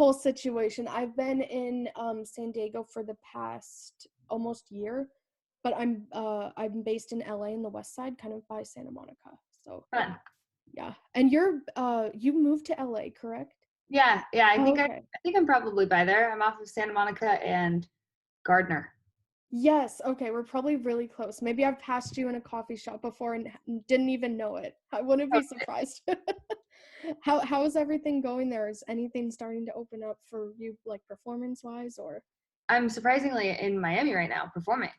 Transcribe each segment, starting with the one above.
whole situation. I've been in San Diego for the past almost year, but I'm based in LA in the West Side, kind of by Santa Monica. So Fun. yeah. And you moved to LA, correct? Yeah, yeah. Oh, okay. I think I'm probably by there. I'm off of Santa Monica and Gardner. Yes, okay, we're probably really close. Maybe I've passed you in a coffee shop before and didn't even know it. I wouldn't be Okay. surprised. How is everything going there? Is anything starting to open up for you, like performance-wise, or? I'm surprisingly in Miami right now performing.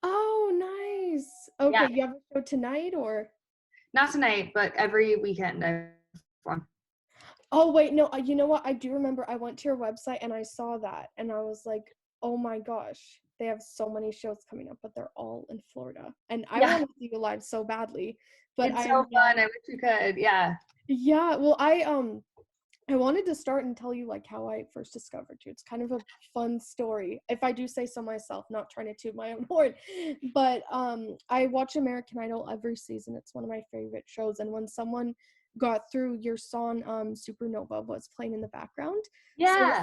Oh, nice. Yeah, Okay, you have a show tonight or? not tonight, but every weekend I perform. Oh, wait, no, you know what? I do remember I went to your website and I saw that and I was like, "Oh my gosh, they have so many shows coming up, but they're all in Florida." And I Yeah, want to see you live so badly, but it's I so am fun. not. I wish you could. Yeah. Yeah, well, I wanted to start and tell you like how I first discovered you. It's kind of a fun story, if I do say so myself, not trying to toot my own horn. But I watch American Idol every season. It's one of my favorite shows. And when someone got through, your song Supernova was playing in the background. Yeah.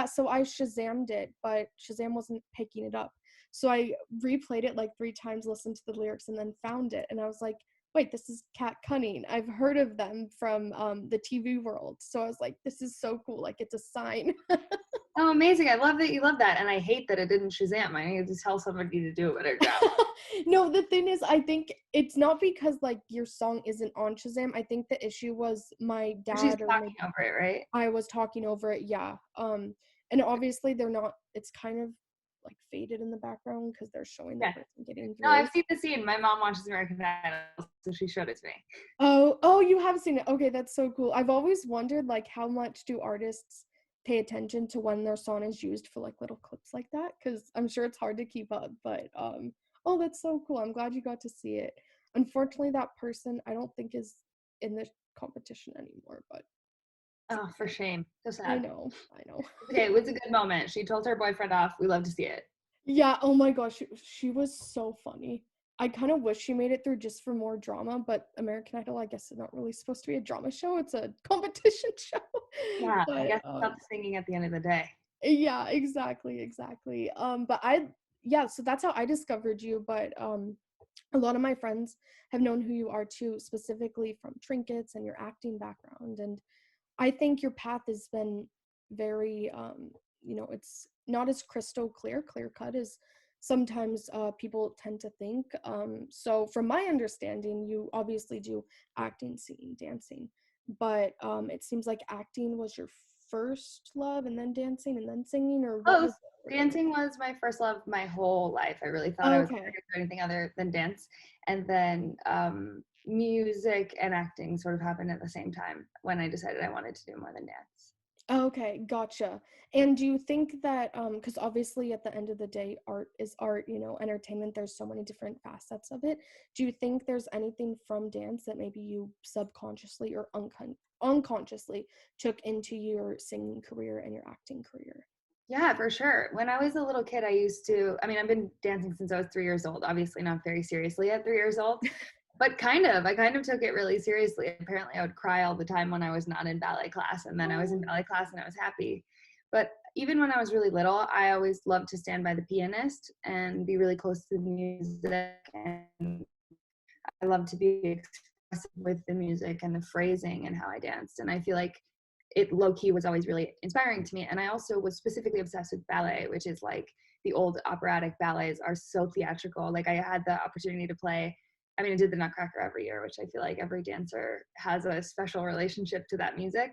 So I Shazammed it, but Shazam wasn't picking it up. So I replayed it like 3 times, listened to the lyrics, and then found it. And I was like, wait, this is Cunning. I've heard of them from the TV world. So I was like, this is so cool. Like, it's a sign. Oh, amazing. I love that you love that. And I hate that it didn't Shazam. I need to tell somebody to do a better job. No, the thing is, I think it's not because like your song isn't on Shazam. I think the issue was my She's dad or talking maybe over it, right? I was talking over it. Yeah. And obviously they're not, it's kind of like faded in the background because they're showing the Yeah. person getting No, I've through. seen the scene. My mom watches American Idol, so she showed it to me. Oh, you have seen it. Okay, that's so cool. I've always wondered like how much do artists pay attention to when their song is used for like little clips like that? Because I'm sure it's hard to keep up, but oh, that's so cool. I'm glad you got to see it. Unfortunately, that person I don't think is in the competition anymore, but it's Oh, for okay. shame. So I sad. know, I know. Okay, it was a good moment. She told her boyfriend off. We love to see it. Yeah, oh my gosh, she was so funny. I kind of wish she made it through just for more drama, but American Idol, I guess, is not really supposed to be a drama show. It's a competition show. Yeah, I But guess it's about the singing at the end of the day. yeah, exactly, exactly. But yeah, so that's how I discovered you. But a lot of my friends have known who you are too, specifically from Trinkets and your acting background. And I think your path has been very, it's not as clear cut as sometimes people tend to think. So, from my understanding, you obviously do acting, singing, dancing, but it seems like acting was your first love, and then dancing, and then singing, or what Oh, was the order? dancing was my first love my whole life. I really thought I was never Okay. going to do anything other than dance. And then music and acting sort of happened at the same time when I decided I wanted to do more than dance. Okay, gotcha. And do you think that because obviously at the end of the day, art is art, entertainment, there's so many different facets of it. Do you think there's anything from dance that maybe you subconsciously or unconsciously took into your singing career and your acting career? Yeah, for sure. When I was a little kid, I mean, I've been dancing since I was 3 years old, obviously not very seriously at 3 years old, but I kind of took it really seriously. Apparently, I would cry all the time when I was not in ballet class, and then I was in Oh, ballet class and I was happy. But even when I was really little, I always loved to stand by the pianist and be really close to the music. And I love to be expressive with the music and the phrasing and how I danced. And I feel like it low key was always really inspiring to me. And I also was specifically obsessed with ballet, which is like the old operatic ballets are so theatrical. Like I had the opportunity to play. I mean, I did the Nutcracker every year, which I feel like every dancer has a special relationship to that music.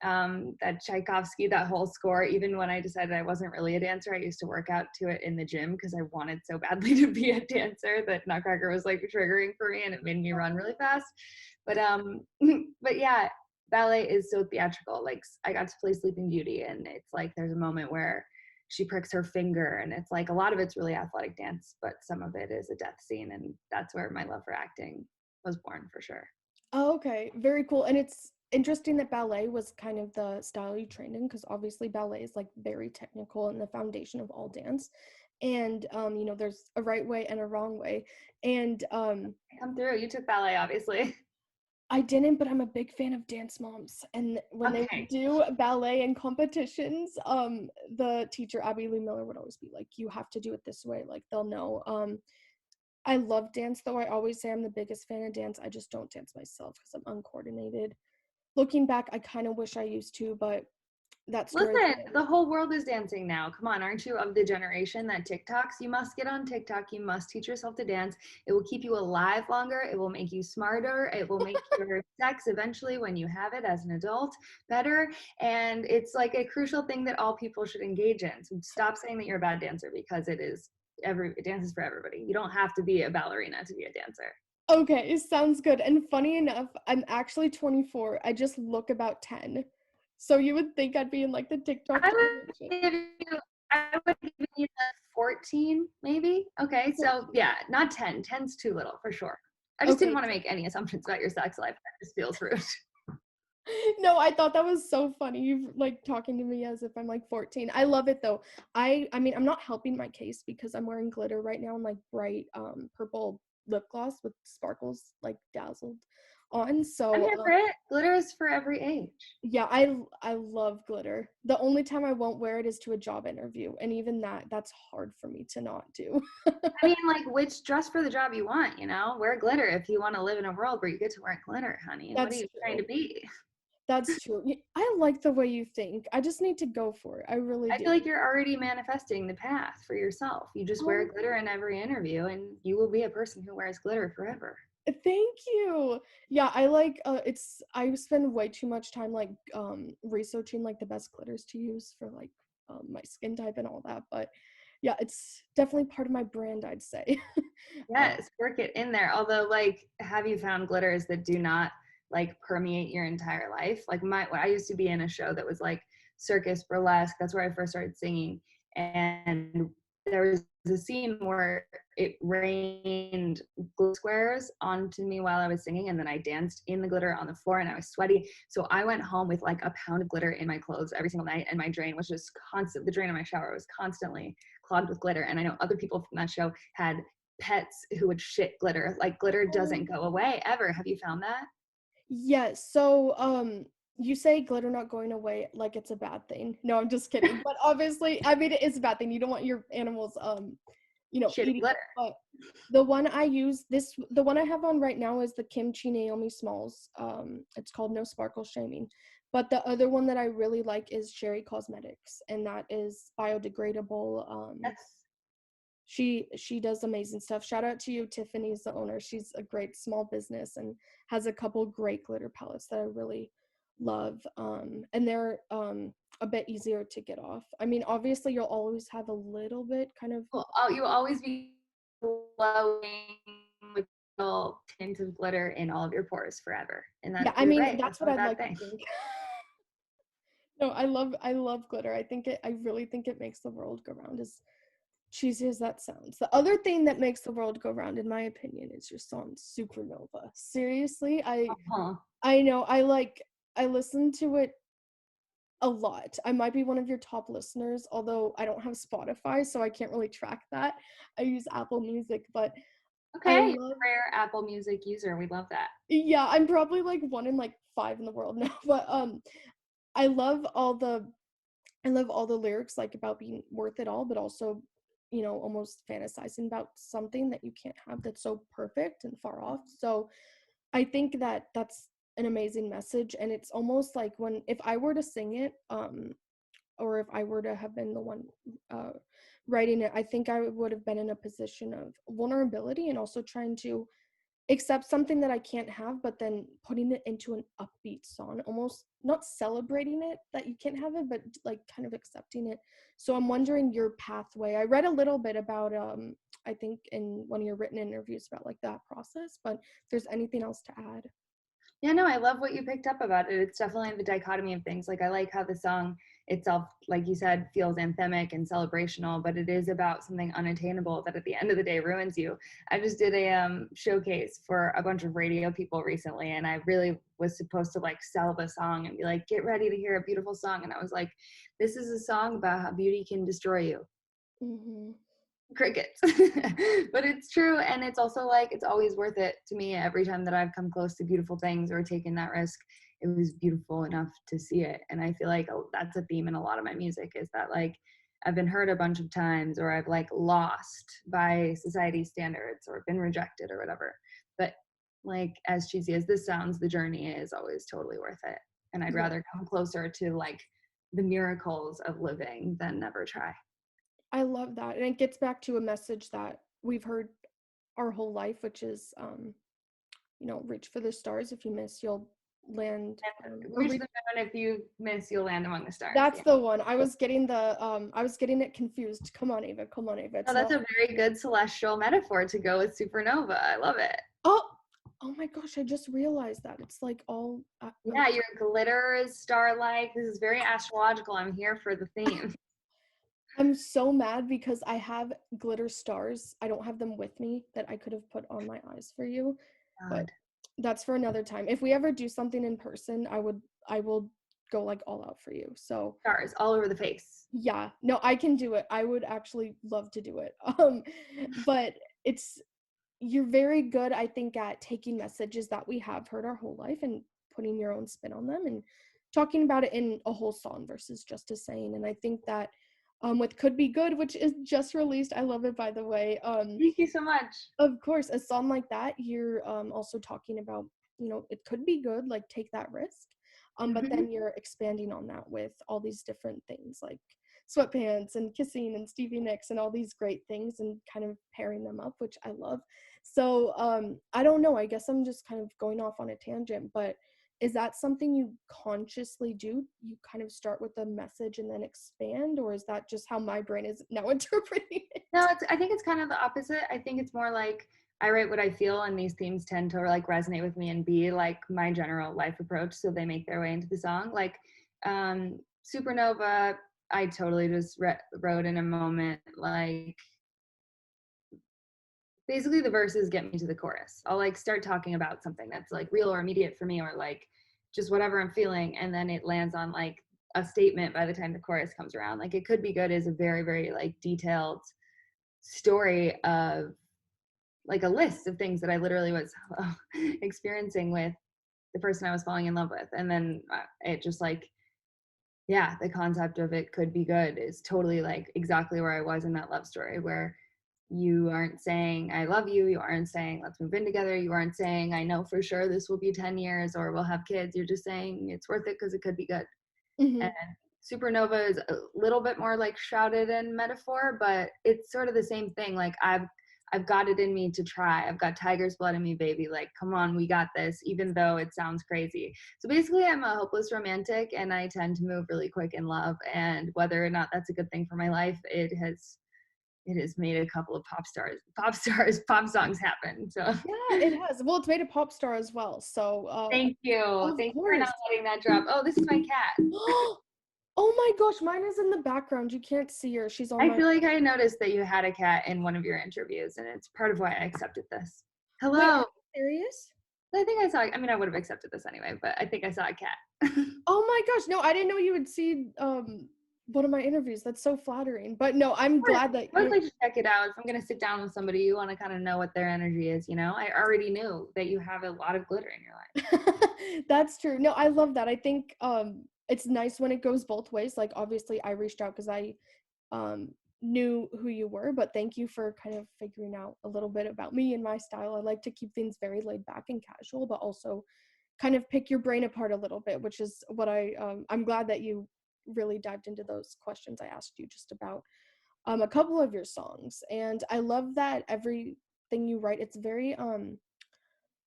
That Tchaikovsky, that whole score, even when I decided I wasn't really a dancer, I used to work out to it in the gym because I wanted so badly to be a dancer that Nutcracker was like triggering for me and it made me run really fast. But but yeah, ballet is so theatrical. Like I got to play Sleeping Beauty and it's like there's a moment where she pricks her finger and it's like a lot of it's really athletic dance, but some of it is a death scene and that's where my love for acting was born for sure. oh, okay, very cool. And it's interesting that ballet was kind of the style you trained in, because obviously ballet is like very technical and the foundation of all dance. And there's a right way and a wrong way. And Come through. You took ballet, obviously. I didn't, but I'm a big fan of Dance Moms, and when they would Okay. do ballet and competitions, the teacher, Abby Lee Miller, would always be like, "You have to do it this way," like, they'll know. I love dance, though. I always say I'm the biggest fan of dance. I just don't dance myself because 'cause I'm uncoordinated. Looking back, I kinda wish I used to, but that story Listen, for another the day. whole world is dancing now. Come on, aren't you of the generation that TikToks? You must get on TikTok. You must teach yourself to dance. It will keep you alive longer. It will make you smarter. It will make your sex eventually, when you have it as an adult, better. And it's like a crucial thing that all people should engage in. So stop saying that you're a bad dancer, because it is dance is for everybody. You don't have to be a ballerina to be a dancer. Okay, sounds good, and funny enough, I'm actually 24, I just look about 10. So you would think I'd be in, like, the TikTok I would generation. give you I would give you the 14, maybe. Okay, so 14. yeah, not 10. 10's too little for sure. I just didn't Okay, want to make any assumptions about your sex life. That just feels rude. no, I thought that was so funny, you like, talking to me as if I'm, like, 14. I love it, though. I mean, I'm not helping my case because I'm wearing glitter right now and, like, bright, purple lip gloss with sparkles, like, dazzled on, I'm so, here for it. Glitter is for every age. yeah, I love glitter. The only time I won't wear it is to a job interview, and even that's hard for me to not do. I mean, like, which dress for the job you want, wear glitter if you want to live in a world where you get to wear glitter, honey. What are That's you trying to true. be? That's true. I like the way you think. I just need to go for it. I really I do. feel like you're already manifesting the path for yourself. You just wear Oh, glitter in every interview, and you will be a person who wears glitter forever. thank you. Yeah, I like I spend way too much time like researching like the best glitters to use for like my skin type and all that. But yeah, it's definitely part of my brand, I'd say. um, Yes, work it in there. Although, like, have you found glitters that do not like permeate your entire life? Like I used to be in a show that was like circus burlesque. That's where I first started singing, and there was a scene where it rained glitter squares onto me while I was singing, and then I danced in the glitter on the floor, and I was sweaty. So I went home with like a pound of glitter in my clothes every single night, and my drain was just constant. The drain in my shower was constantly clogged with glitter. And I know other people from that show had pets who would shit glitter. Like, glitter doesn't go away ever. Have you found that? yes. So you say glitter not going away like it's a bad thing. No, I'm just kidding. But obviously, I mean it is a bad thing. You don't want your animals Shitting eating it. glitter. But the one I use the one I have on right now is the Kimchi Naomi Smalls. It's called No Sparkle Shaming. But the other one that I really like is Cherry Cosmetics, and that is biodegradable. Yes. She does amazing stuff. Shout out to you, Tiffany's the owner. She's a great small business and has a couple great glitter palettes that I really love. And they're a bit easier to get off. I mean, obviously you'll always have a little bit kind of Well, you will always be glowing with little tint of glitter in all of your pores forever. And yeah, that I you're mean, right. that's That's what not a I'd bad like to thing. think. No, I love glitter. I really think it makes the world go round as cheesy as that sounds. The other thing that makes the world go round, in my opinion, is your song Supernova. Seriously, Uh-huh. I know I listen to it a lot. I might be one of your top listeners, although I don't have Spotify, so I can't really track that. I use Apple Music, but I Okay. love Rare Apple Music user. We love that. yeah, I'm probably like one in like five in the world now, but I love all the I love all the lyrics like about being worth it all, but also, almost fantasizing about something that you can't have that's so perfect and far off. So I think that that's an amazing message, and it's almost like when if I were to sing it, or if I were to have been the one uh, writing it, I think I would have been in a position of vulnerability and also trying to accept something that I can't have, but then putting it into an upbeat song, almost not celebrating it that you can't have it, but like kind of accepting it. So I'm wondering your pathway. I read a little bit about I think in one of your written interviews about like that process, but if there's anything else to add. Yeah, no, I love what you picked up about it. It's definitely the dichotomy of things. Like, I like how the song itself, like you said, feels anthemic and celebrational, but it is about something unattainable that at the end of the day ruins you. I just did a showcase for a bunch of radio people recently, and I really was supposed to like sell the song and be like, get ready to hear a beautiful song. And I was like, this is a song about how beauty can destroy you. Hmm. crickets. But it's true, and it's also like it's always worth it to me every time that I've come close to beautiful things or taken that risk. It was beautiful enough to see it, and I feel like that's a theme in a lot of my music is that like I've been hurt a bunch of times or I've like lost by society standards or been rejected or whatever. But like as cheesy as this sounds, the journey is always totally worth it. And I'd Yeah, rather come closer to like the miracles of living than never try. I love that, and it gets back to a message that we've heard our whole life, which is, reach for the stars. If you miss, you'll land, or Reach reach. the moon. If you miss, you'll land among the stars. That's Yeah. the one. I was getting it confused. Come on, Ava. Come on, Ava. Oh, It's that's not. a very good celestial metaphor to go with supernova. I love it. Oh, oh my gosh! I just realized that it's like all. Yeah, your glitter is star-like. This is very astrological. I'm here for the theme. I'm so mad because I have glitter stars. I don't have them with me that I could have put on my eyes for you, but God. that's for another time. If we ever do something in person, I will go like all out for you. So, Stars all over the face. yeah. No, I can do it. I would actually love to do it. But it's you're very good, I think, at taking messages that we have heard our whole life and putting your own spin on them and talking about it in a whole song versus just a saying. And I think that with Could Be Good, which is just released, I love it by the way. Thank you so much. Of course, a song like that, you're also talking about, it could be good, like take that risk. But Hmm. then you're expanding on that with all these different things like sweatpants and kissing and Stevie Nicks and all these great things and kind of pairing them up, which I love. So I don't know. I guess I'm just kind of going off on a tangent, but is that something you consciously do? You kind of start with a message and then expand, or is that just how my brain is now interpreting it? No, I think it's kind of the opposite. I think it's more like I write what I feel, and these themes tend to like resonate with me and be like my general life approach. So they make their way into the song. Like Supernova, I totally just wrote in a moment. Like basically, the verses get me to the chorus. I'll like start talking about something that's like real or immediate for me, or like just whatever I'm feeling, and then it lands on like a statement by the time the chorus comes around. Like it could be good is a very, very like detailed story of like a list of things that I literally was experiencing with the person I was falling in love with. And then it just like, yeah, the concept of it could be good is totally like exactly where I was in that love story where you aren't saying I love you, you aren't saying let's move in together, you aren't saying I know for sure this will be 10 years or we'll have kids. You're just saying it's worth it because it could be good. And Hmm. supernova is a little bit more like shrouded in metaphor, but it's sort of the same thing. Like I've got it in me to try. I've got tiger's blood in me, baby. Like, come on, we got this, even though it sounds crazy. So basically, I'm a hopeless romantic and I tend to move really quick in love. And whether or not that's a good thing for my life, it has made a couple of pop songs happen. So Yeah, it has. Well, it's made a pop star as well. So, thank you. of Thank you for course. not letting that drop. Oh, this is my cat. Oh my gosh, mine is in the background. You can't see her. She's on I my. feel like I noticed that you had a cat in one of your interviews, and it's part of why I accepted this. Wait, are Hello. you serious? I think I saw, I mean, I would have accepted this anyway, but I think I saw a cat. Oh my gosh, no, I didn't know you would see one of my interviews. That's so flattering. But no, I'm glad that I always you're. like to check it out. If I'm going to sit down with somebody, you want to kind of know what their energy is, you know? I already knew that you have a lot of glitter in your life. That's true. No, I love that. I think it's nice when it goes both ways. Like obviously I reached out because I um knew who you were, but thank you for kind of figuring out a little bit about me and my style. I like to keep things very laid back and casual, but also kind of pick your brain apart a little bit, which is what I'm glad that you really dived into those questions I asked you just about a couple of your songs. And I love that everything you write, it's very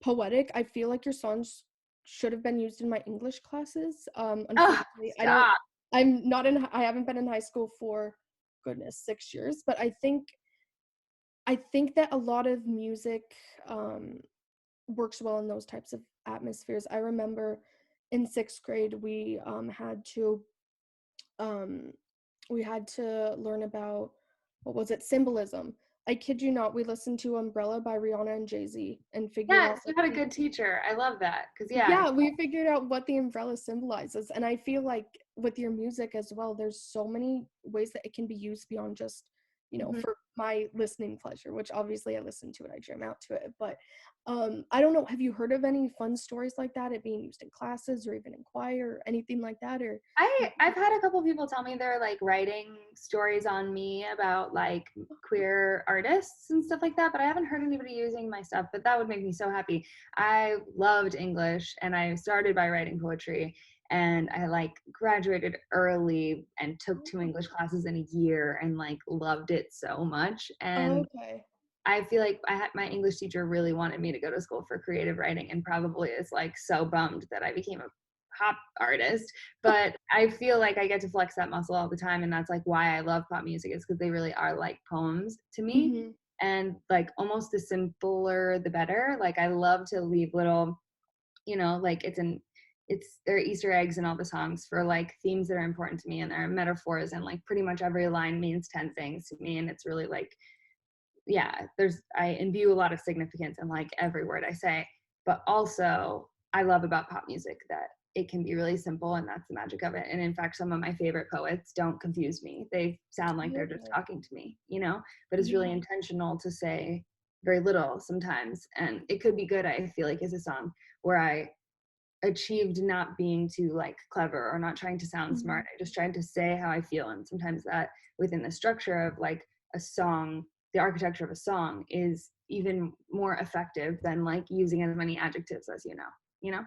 poetic. I feel like your songs should have been used in my English classes. Oh, Unfortunately, stop. I haven't been in high school for goodness 6 years, but I think that a lot of music um, works well in those types of atmospheres. I remember in sixth grade um, we had to learn about what was it symbolism. I kid you not, we listened to Umbrella by Rihanna and Jay-Z and figured out Yes, you had a good teacher. I love that. Because, yeah. yeah, we figured out what the umbrella symbolizes. And I feel like with your music as well, there's so many ways that it can be used beyond just, Mhm. for my listening pleasure, which obviously I listen to it, I jam out to it. But I don't know, have you heard of any fun stories like that, it being used in classes or even in choir or anything like that? Or I've had a couple people tell me they're like writing stories on me about like queer artists and stuff like that, but I haven't heard anybody using my stuff, but that would make me so happy. I loved English and I started by writing poetry, and I like graduated early and took two English classes in a year and like loved it so much. oh, And okay. I feel like I had my English teacher really wanted me to go to school for creative writing and probably is like so bummed that I became a pop artist. But I feel like I get to flex that muscle all the time. And that's like why I love pop music, is because they really are like poems to me. Mhm. And like almost the simpler the better. Like I love to leave little, like there are Easter eggs in all the songs for like themes that are important to me, and there are metaphors, and like pretty much every line means 10 things to me. And it's really like, yeah, I imbue a lot of significance in like every word I say. But also I love about pop music that it can be really simple, and that's the magic of it. And in fact, some of my favorite poets don't confuse me. They sound like they're just Okay. talking to me, but it's really Yeah. intentional to say very little sometimes. And it could be good, I feel like, as a song where I achieved not being too like clever or not trying to sound smart. Mhm. I just tried to say how I feel. And sometimes that within the structure of like a song, the architecture of a song is even more effective than like using as many adjectives as you know?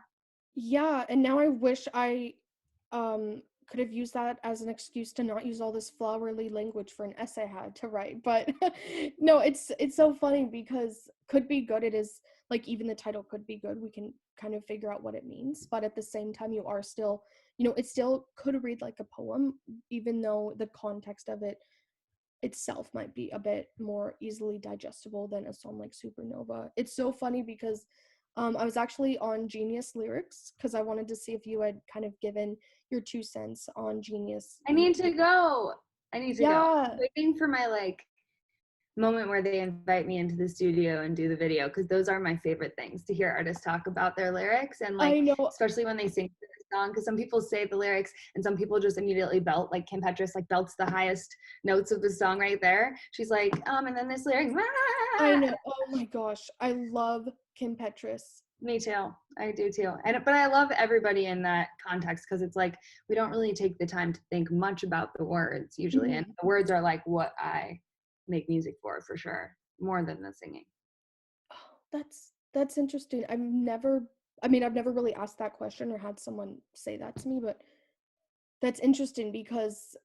Yeah, and now I wish I could have used that as an excuse to not use all this flowery language for an essay I had to write. But no, it's so funny because could be good. It is like even the title could be good. We can kind of figure out what it means, but at the same time you are still, it still could read like a poem, even though the context of it itself might be a bit more easily digestible than a song like Supernova. It's so funny because I was actually on Genius Lyrics because I wanted to see if you had kind of given your 2 cents on Genius. I need to go. I need to go. I'm Yeah, waiting for my like moment where they invite me into the studio and do the video, because those are my favorite things, to hear artists talk about their lyrics, and like I know. especially when they sing the song, because some people say the lyrics and some people just immediately belt, like Kim Petras like belts the highest notes of the song right there. She's like and then this lyric I know. Oh my gosh, I love Kim Petras. me too, I do too. And but I love everybody in that context, because it's like we don't really take the time to think much about the words usually, and Mhm. the words are like what I make music for sure, more than the singing. Oh, that's interesting. I've never really asked that question or had someone say that to me, but that's interesting because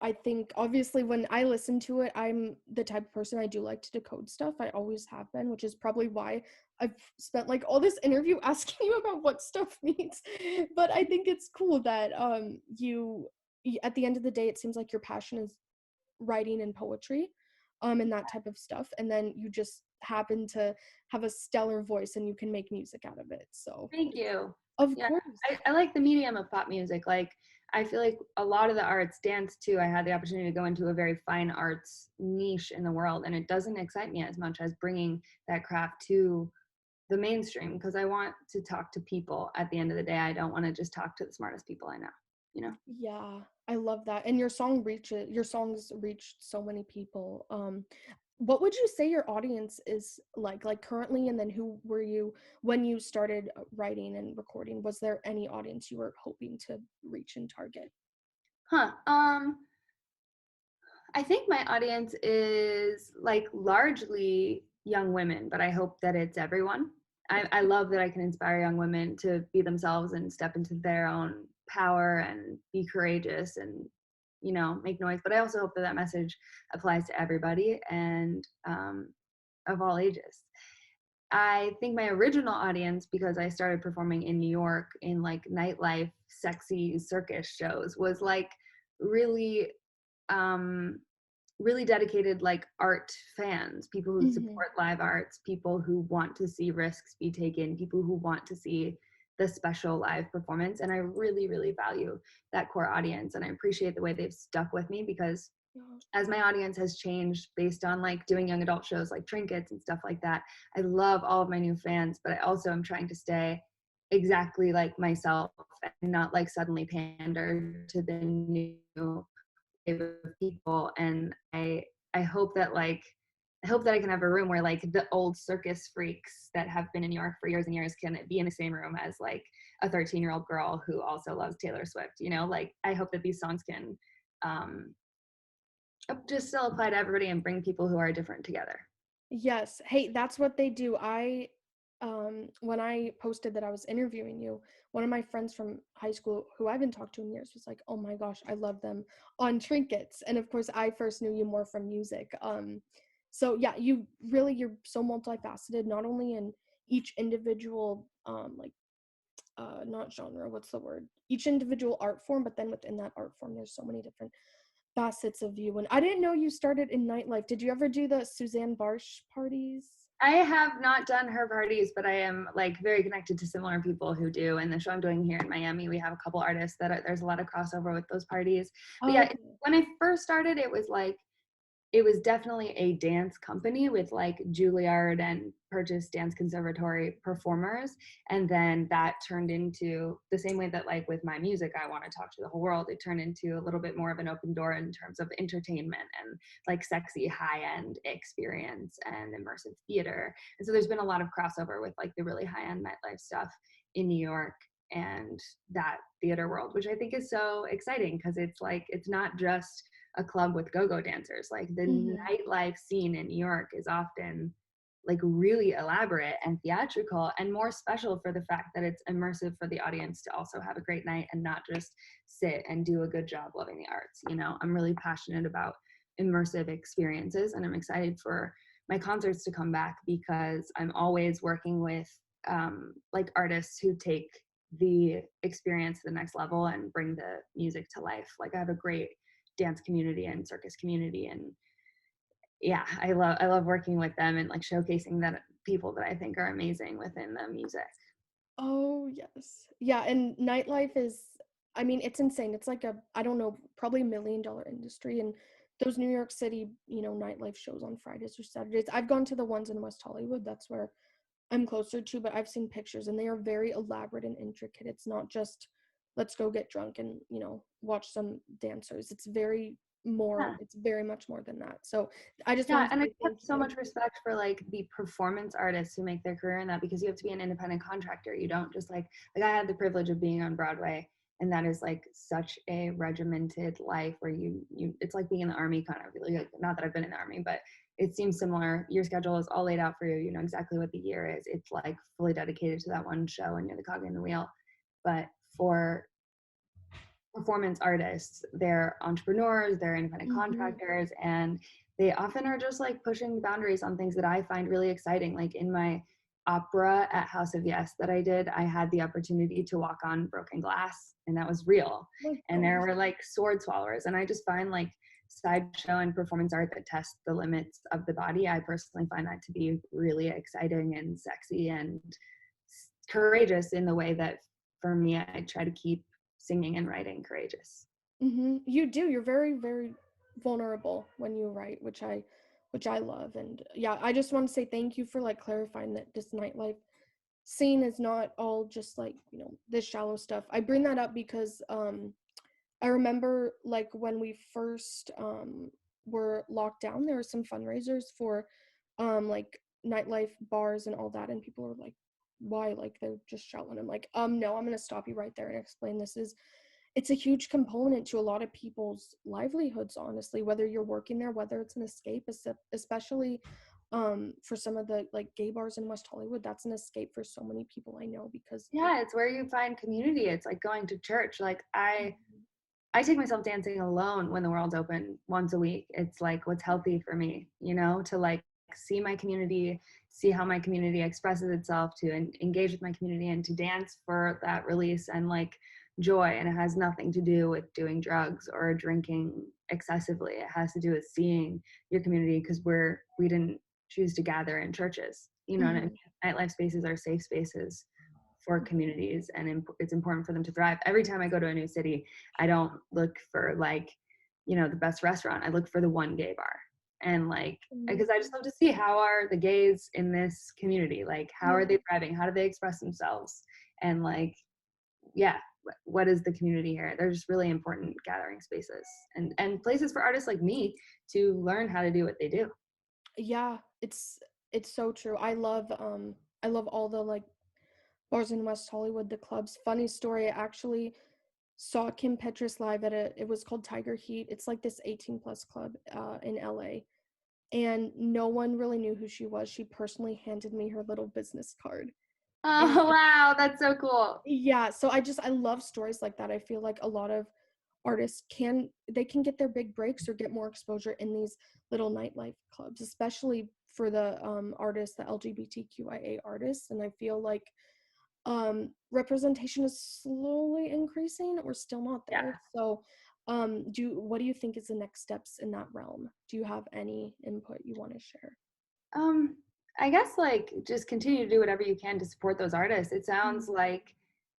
I think obviously when I listen to it, I'm the type of person I do like to decode stuff. I always have been, which is probably why I've spent like all this interview asking you about what stuff means. But I think it's cool that at the end of the day it seems like your passion is writing and poetry and that type of stuff, and then you just happen to have a stellar voice and you can make music out of it. So, Thank you. of Yeah, course. I like the medium of pop music. Like, I feel like a lot of the arts, dance too, I had the opportunity to go into a very fine arts niche in the world, and it doesn't excite me as much as bringing that craft to the mainstream, because I want to talk to people at the end of the day. I don't want to just talk to the smartest people I know, you know? Yeah, I love that. And your songs reached so many people. What would you say your audience is like currently, and then who were you when you started writing and recording? Was there any audience you were hoping to reach and target? Huh. I think my audience is like largely young women, but I hope that it's everyone. Of I course. love that I can inspire young women to be themselves and step into their own power and be courageous and, make noise. But I also hope that that message applies to everybody and of all ages. I think my original audience, because I started performing in New York in like nightlife, sexy circus shows, was like really um really dedicated like art fans, people who Mhm. support live arts, people who want to see risks be taken, people who want to see the special live performance. And I really, really value that core audience. And I appreciate the way they've stuck with me, because Yeah. as my audience has changed based on like doing young adult shows like Trinkets and stuff like that, I love all of my new fans, but I also am trying to stay exactly like myself and not like suddenly pander to the new wave of people. And I I hope that I can have a room where like the old circus freaks that have been in New York for years and years can be in the same room as like a 13-year-old girl who also loves Taylor Swift, you know? Like I hope that these songs can um just still apply to everybody and bring people who are different together. Yes. Hey, that's what they do. When I posted that I was interviewing you, one of my friends from high school who I haven't talked to in years was like, "Oh my gosh, I love them on Trinkets." And of course, I first knew you more from music. So yeah, you're so multifaceted, not only in each individual like not genre, what's the word? Each individual art form, but then within that art form, there's so many different facets of you. And I didn't know you started in nightlife. Did you ever do the Suzanne Barsh parties? I have not done her parties, but I am like very connected to similar people who do. And the show I'm doing here in Miami, we have a couple artists there's a lot of crossover with those parties. But Oh, yeah, okay. when I first started, it was definitely a dance company with like Juilliard and Purchase Dance Conservatory performers. And then that turned into the same way that like with my music, I want to talk to the whole world. It turned into a little bit more of an open door in terms of entertainment and like sexy high-end experience and immersive theater. And so there's been a lot of crossover with like the really high-end nightlife stuff in New York and that theater world, which I think is so exciting because it's like it's not just a club with go-go dancers. Like the Mhm. nightlife scene in New York is often like really elaborate and theatrical and more special for the fact that it's immersive for the audience to also have a great night and not just sit and do a good job loving the arts. You know, I'm really passionate about immersive experiences and I'm excited for my concerts to come back because I'm always working with like artists who take the experience to the next level and bring the music to life. Like I have a great dance community and circus community and yeah, I love working with them and like showcasing that people that I think are amazing within the music. Oh, yes. Yeah, and nightlife is, I mean, it's insane. It's like a, I don't know, probably $1 million industry. And those New York City, nightlife shows on Fridays or Saturdays. I've gone to the ones in West Hollywood. That's where I'm closer to, but I've seen pictures and they are very elaborate and intricate. It's not just let's go get drunk and, watch some dancers. Yeah. It's very much more than that. So I just Yeah, want to and I say have thank so you. much respect for like the performance artists who make their career in that because you have to be an independent contractor. You don't just like I had the privilege of being on Broadway and that is like such a regimented life where you it's like being in the army kind of like not that I've been in the army, but it seems similar. Your schedule is all laid out for you. You know exactly what the year is. It's like fully dedicated to that one show and you're the cog in the wheel. But for performance artists. They're entrepreneurs, they're independent Hmm. contractors, and they often are just like pushing the boundaries on things that I find really exciting. Like in my opera at House of Yes that I did, I had the opportunity to walk on broken glass, and that was real. My And there gosh. were like sword swallowers, and I just find like sideshow and performance art that tests the limits of the body. I personally find that to be really exciting and sexy and courageous in the way that for me, I try to keep singing and writing courageous. You do. You're very, very vulnerable when you write, which I love. And yeah, I just want to say thank you for like clarifying that this nightlife scene is not all just like, this shallow stuff. I bring that up because I remember like when we first were locked down, there were some fundraisers for like nightlife bars and all that, and people were like, why? Like they're just shallow. And I'm like, no, I'm gonna stop you right there and explain it's a huge component to a lot of people's livelihoods, honestly, whether you're working there, whether it's an escape, especially for some of the like gay bars in West Hollywood. That's an escape for so many people I know because Yeah, it's where you find community. It's like going to church. Like I take myself dancing alone when the world's open once a week. It's like what's healthy for me, you know, to like see my community, see how my community expresses itself, to engage with my community and to dance for that release and like joy. And it has nothing to do with doing drugs or drinking excessively. It has to do with seeing your community because we didn't choose to gather in churches. You know what I mean? Mhm. Nightlife spaces are safe spaces for communities and it's important for them to thrive. Every time I go to a new city, I don't look for like, you know, the best restaurant. I look for the one gay bar. And like, because I just Amazing. love to see how are the gays in this community? Like, how are Yeah. they thriving? How do they express themselves? And like, yeah, what is the community here? They're just really important gathering spaces and places for artists like me to learn how to do what they do. Yeah, it's so true. I love all the like bars in West Hollywood, the clubs. Funny story, I actually saw Kim Petras live at it was called Tiger Heat. It's like this 18 plus club in LA. And no one really knew who she was. She personally handed me her little business card. And Oh wow, that's so cool. yeah, so I love stories like that. I feel like a lot of artists can get their big breaks or get more exposure in these little nightlife clubs, especially for the artists, the LGBTQIA artists. And I feel like representation is slowly increasing. We're still not Yeah. there. So what do you think is the next steps in that realm? Do you have any input you want to share? Um, I guess like just continue to do whatever you can to support those artists. It sounds Mm. like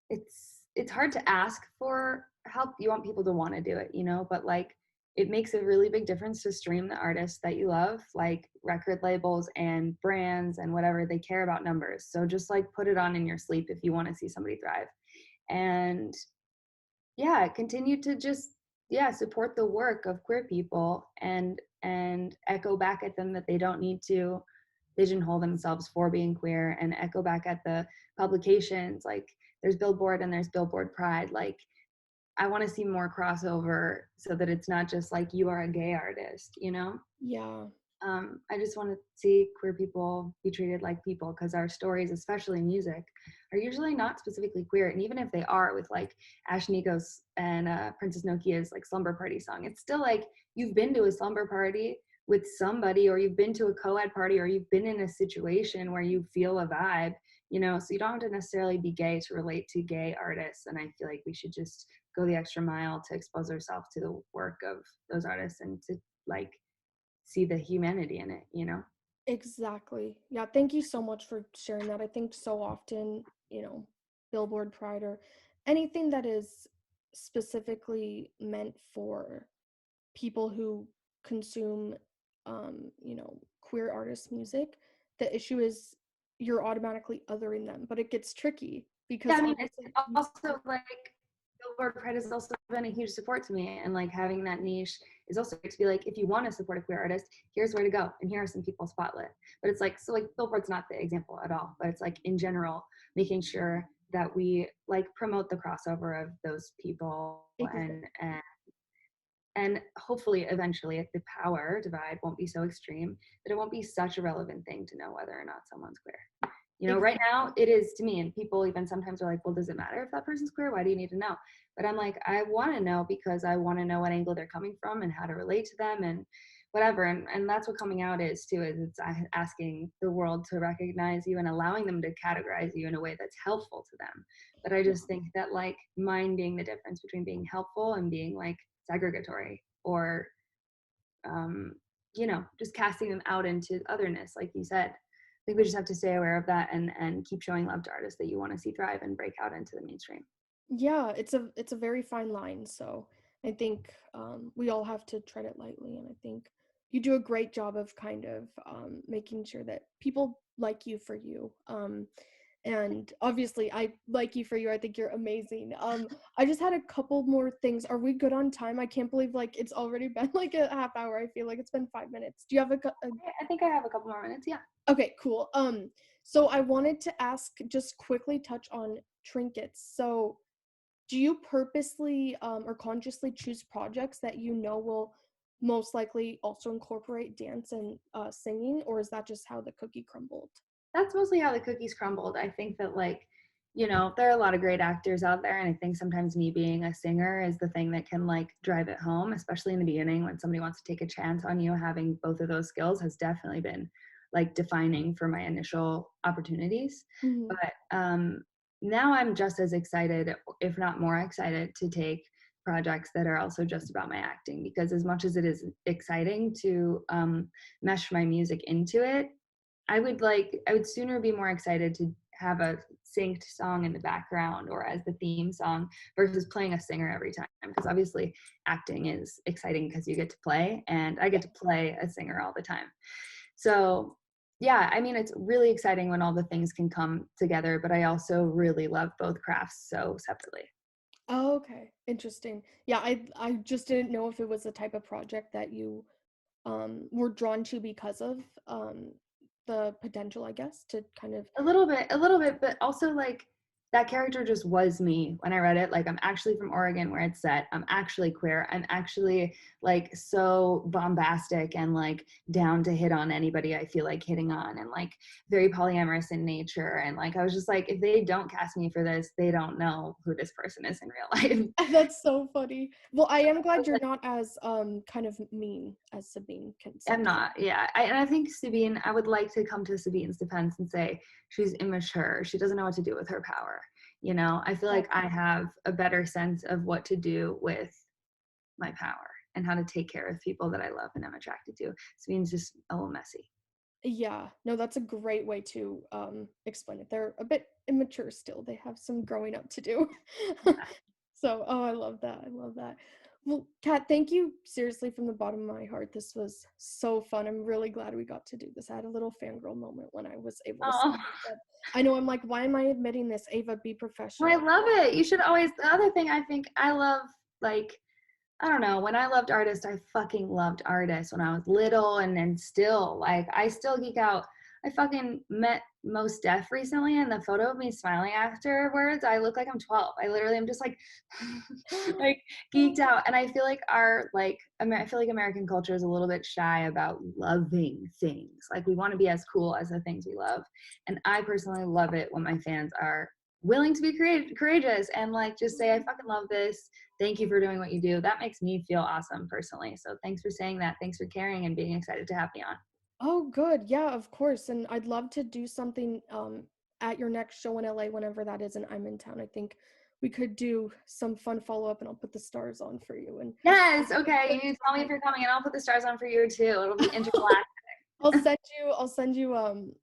it's hard to ask for help. You want people to want to do it, you know, but like it makes a really big difference to stream the artists that you love, like record labels and brands and whatever, they care about numbers. So just like put it on in your sleep if you want to see somebody thrive. And yeah, continue to just yeah, support the work of queer people and echo back at them that they don't need to pigeonhole themselves for being queer, and echo back at the publications like there's Billboard and there's Billboard Pride. Like I want to see more crossover so that it's not just like you are a gay artist, you know. Yeah. I just want to see queer people be treated like people, because our stories, especially music, are usually not specifically queer. And even if they are, with like Ash Nikos and Princess Nokia's like slumber party song, it's still like you've been to a slumber party with somebody, or you've been to a co-ed party, or you've been in a situation where you feel a vibe, you know. So you don't have to necessarily be gay to relate to gay artists. And I feel like we should just go the extra mile to expose ourselves to the work of those artists and to like see the humanity in it, you know? Exactly. Yeah, thank you so much for sharing that. I think so often, Billboard Pride or anything that is specifically meant for people who consume queer artist music, the issue is you're automatically othering them, but it gets tricky Yeah, because I mean, it's obviously also like Billboard Pride has also been a huge support to me, and like having that niche is also great to be like, if you want to support a queer artist, here's where to go, and here are some people spotlit. But it's like, so like Billboard's not the example at all, but it's like in general, making sure that we like promote the crossover of those people, exactly. and hopefully eventually if the power divide won't be so extreme that it won't be such a relevant thing to know whether or not someone's queer. You know, right now it is to me, and people even sometimes are like, well, does it matter if that person's queer? Why do you need to know? But I'm like, I want to know because I want to know what angle they're coming from and how to relate to them and whatever. And that's what coming out is too, is it's asking the world to recognize you and allowing them to categorize you in a way that's helpful to them. But I just think that like minding the difference between being helpful and being like segregatory, or um, you know, just casting them out into otherness, like you said. I think we just have to stay aware of that and keep showing love to artists that you want to see thrive and break out into the mainstream. Yeah, it's a very fine line. So I think we all have to tread it lightly, and I think you do a great job of kind of making sure that people like you for you. And obviously, I like you for you. I think you're amazing. I just had a couple more things. Are we good on time? I can't believe like it's already been like a half hour. I feel like it's been 5 minutes. Do you have a I think I have a couple more minutes. Yeah. Okay, cool. So I wanted to ask, just quickly touch on trinkets. So do you purposely or consciously choose projects that you know will most likely also incorporate dance and singing, or is that just how the cookie crumbled? That's mostly how the cookies crumbled. I think that like, you know, there are a lot of great actors out there, and I think sometimes me being a singer is the thing that can like drive it home, especially in the beginning when somebody wants to take a chance on you. Having both of those skills has definitely been like defining for my initial opportunities. Hmm. But now I'm just as excited, if not more excited, to take projects that are also just about my acting, because as much as it is exciting to mesh my music into it, I would sooner be more excited to have a synced song in the background or as the theme song versus playing a singer every time, because obviously acting is exciting because you get to play, and I get to play a singer all the time. So yeah, I mean, it's really exciting when all the things can come together, but I also really love both crafts so separately. Oh, okay, interesting. Yeah, I just didn't know if it was the type of project that you were drawn to because of the potential, I guess, to kind of. A little bit, but also like that character just was me when I read it. Like I'm actually from Oregon where it's set. I'm actually queer. I'm actually like so bombastic and like down to hit on anybody I feel like hitting on and like very polyamorous in nature. And like I was just like, if they don't cast me for this, they don't know who this person is in real life. That's so funny. Well, I am glad you're not as kind of mean as Sabine can I'm sometimes. not. Yeah. And I think Sabine, I would like to come to Sabine's defense and say she's immature. She doesn't know what to do with her power. You know, I feel like I have a better sense of what to do with my power and how to take care of people that I love and I'm attracted to. Sabine's just a little messy. Yeah, no, that's a great way to explain it. They're a bit immature still. They have some growing up to do. Yeah. So, oh, I love that. I love that. Well, Kat, thank you seriously from the bottom of my heart. This was so fun. I'm really glad we got to do this. I had a little fangirl moment when I was able to see Oh, you. But I know I'm like, why am I admitting this? Ava, be I professional. love it. You should always, the other thing I think I love, like, I don't know. When I loved artists, I fucking loved artists when I was little and still. Like, I still geek out. I fucking met Mos Def recently, and the photo of me smiling afterwards, I look like I'm 12. I literally am just like, like geeked out. And I feel like I feel like American culture is a little bit shy about loving things. Like, we want to be as cool as the things we love. And I personally love it when my fans are willing to be courageous and like just say, I fucking love this. Thank you for doing what you do. That makes me feel awesome personally. So thanks for saying that. Thanks for caring and being excited to have me on. Oh, good. Yeah, of course. And I'd love to do something at your next show in LA whenever that is and I'm in town. I think we could do some fun follow-up and I'll put the stars on for you. And Yes. Okay. You tell me if you're coming and I'll put the stars on for you too. It'll be intergalactic. I'll send you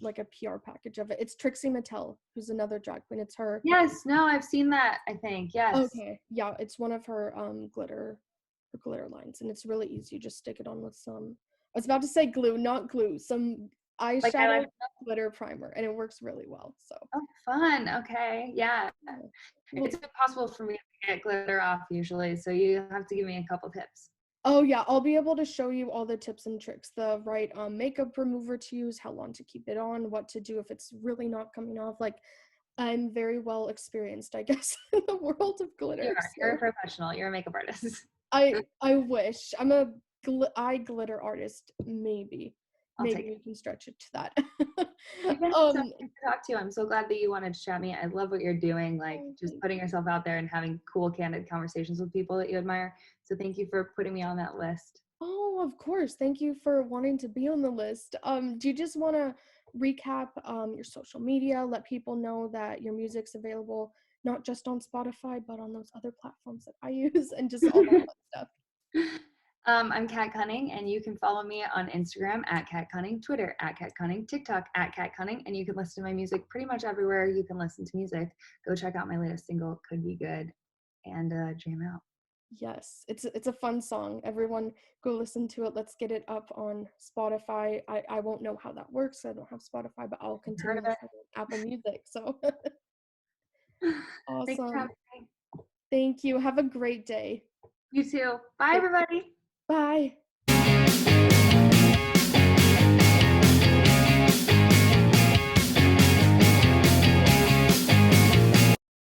like a PR package of it. It's Trixie Mattel, who's another drag queen. It's her. Yes. No, I've seen that. I think. Yes. Okay. Yeah, it's one of her glitter lines and it's really easy. You just stick it on with some, I was about to say glue, not glue, some Like eyeshadow glitter primer and it works really well. So oh, fun. Okay. Yeah. yeah. Well, It's impossible for me to get glitter off usually. So you have to give me a couple tips. oh yeah, I'll be able to show you all the tips and tricks, the right makeup remover to use, how long to keep it on, what to do if it's really not coming off. Like I'm very well experienced, I guess, in the world of You glitter. are. You're a So professional. You're a makeup artist. I wish. I'm a eye glitter artist, maybe. I'll Maybe take it. we can stretch it to that. You've been so um nice to talk to. I'm so glad that you wanted to chat me. I love what you're doing, like oh, just putting yourself out there and having cool, candid conversations with people that you admire. So thank you for putting me on that list. oh, of course. Thank you for wanting to be on the list. Do you just want to recap your social media, let people know that your music's available not just on Spotify, but on those other platforms that I use and just all that fun stuff? I'm Kat Cunning, and you can follow me on Instagram at Kat Cunning, Twitter at Kat Cunning, TikTok at Kat Cunning, and you can listen to my music pretty much everywhere you can listen to music. Go check out my latest single, Could Be Good, and jam out. Yes, it's a fun song. Everyone go listen to it. Let's get it up on Spotify. I won't know how that works. I don't have Spotify, but I'll Heard continue of it? listening on Apple Music. So Thanks for awesome. having me. Thank you. Have a great day. You too. Bye, Thank- everybody. Bye.